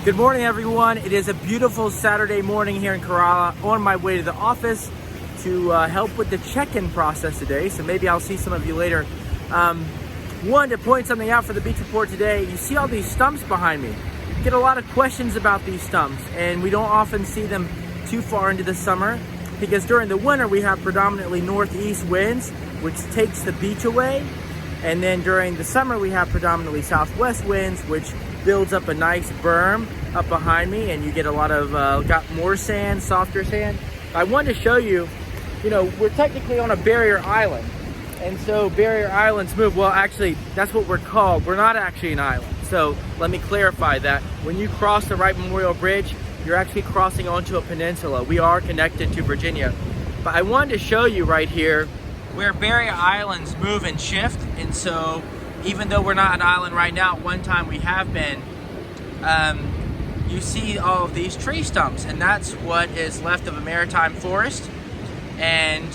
Good morning, everyone. It is a beautiful Saturday morning here in Kerala, on my way to the office to help with the check-in process today. So maybe I'll see some of you later. Wanted to point something out for the beach report today. You see all these stumps behind me. Get a lot of questions about these stumps, and we don't often see them too far into the summer because during the winter we have predominantly northeast winds, which takes the beach away. And then during the summer we have predominantly southwest winds, which builds up a nice berm up behind me, and you get a lot of got more sand, softer sand. I wanted to show you, we're technically on a barrier island, and so barrier islands move. Well, actually, that's what we're called. We're not actually an island. So let me clarify that. When you cross the Wright Memorial Bridge, you're actually crossing onto a peninsula. We are connected to Virginia. But I wanted to show you right here where barrier islands move and shift. And so even though we're not an island right now, at one time we have been, you see all of these tree stumps, and that's what is left of a maritime forest. And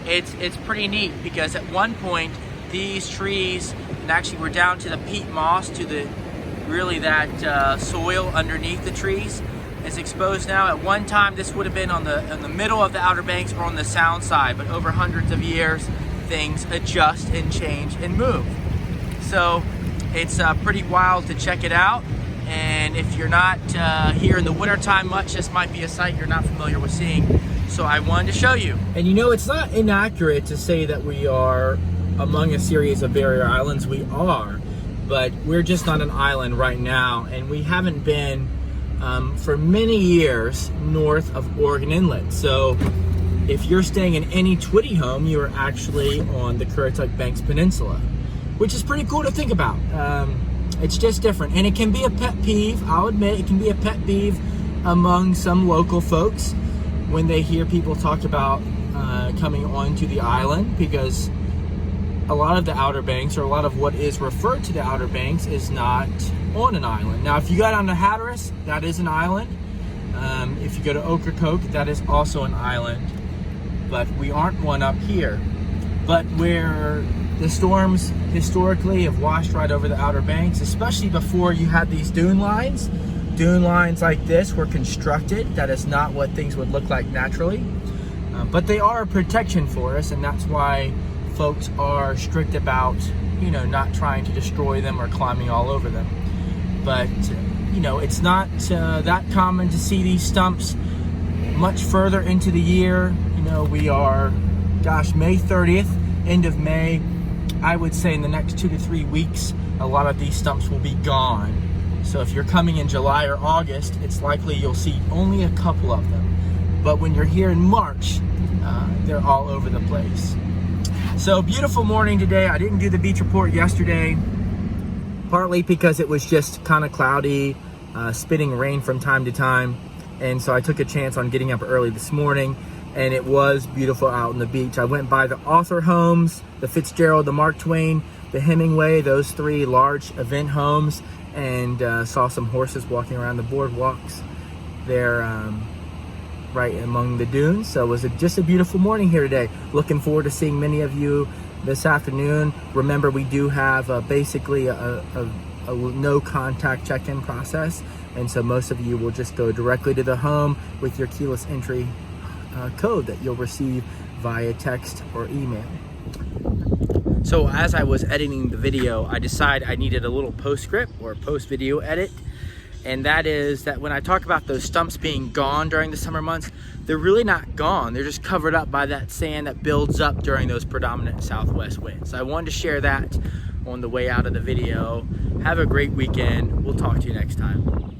it's pretty neat because at one point these trees, and actually we're down to the peat moss, to the that soil underneath the trees is exposed now. At one time this would have been in the middle of the Outer Banks or on the sound side, but over hundreds of years things adjust and change and move. So it's pretty wild to check it out. And if you're not here in the wintertime much, this might be a sight you're not familiar with seeing. So I wanted to show you. And it's not inaccurate to say that we are among a series of barrier islands. We are, but we're just not an island right now. And we haven't been for many years north of Oregon Inlet. So if you're staying in any Twitty home, you are actually on the Currituck Banks Peninsula, which is pretty cool to think about. It's just different, and it can be a pet peeve. I'll admit it can be a pet peeve among some local folks when they hear people talk about coming onto the island, because a lot of the Outer Banks, or a lot of what is referred to the Outer Banks, is not on an island. Now, if you go down to Hatteras, that is an island. If you go to Ocracoke, that is also an island, but we aren't one up here. But where the storms historically have washed right over the Outer Banks, especially before you had these dune lines. Dune lines like this were constructed. That is not what things would look like naturally. But they are a protection for us, and that's why folks are strict about, not trying to destroy them or climbing all over them. But, it's not that common to see these stumps much further into the year. We are, May 30th, end of May. I would say in the next 2 to 3 weeks, a lot of these stumps will be gone. So if you're coming in July or August, it's likely you'll see only a couple of them. But when you're here in March, they're all over the place. So beautiful morning today. I didn't do the beach report yesterday, partly because it was just kind of cloudy, spitting rain from time to time. And so I took a chance on getting up early this morning, and it was beautiful out on the beach. I went by the Author homes, the Fitzgerald, the Mark Twain, the Hemingway, those 3 large event homes, and saw some horses walking around the boardwalks there right among the dunes. So it was just a beautiful morning here today. Looking forward to seeing many of you this afternoon. Remember, we do have basically a no contact check-in process, and so most of you will just go directly to the home with your keyless entry code that you'll receive via text or email. So as I was editing the video, I decided I needed a little postscript or post-video edit, and that is that when I talk about those stumps being gone during the summer months, they're really not gone. They're just covered up by that sand that builds up during those predominant southwest winds. So I wanted to share that on the way out of the video. Have a great weekend. We'll talk to you next time.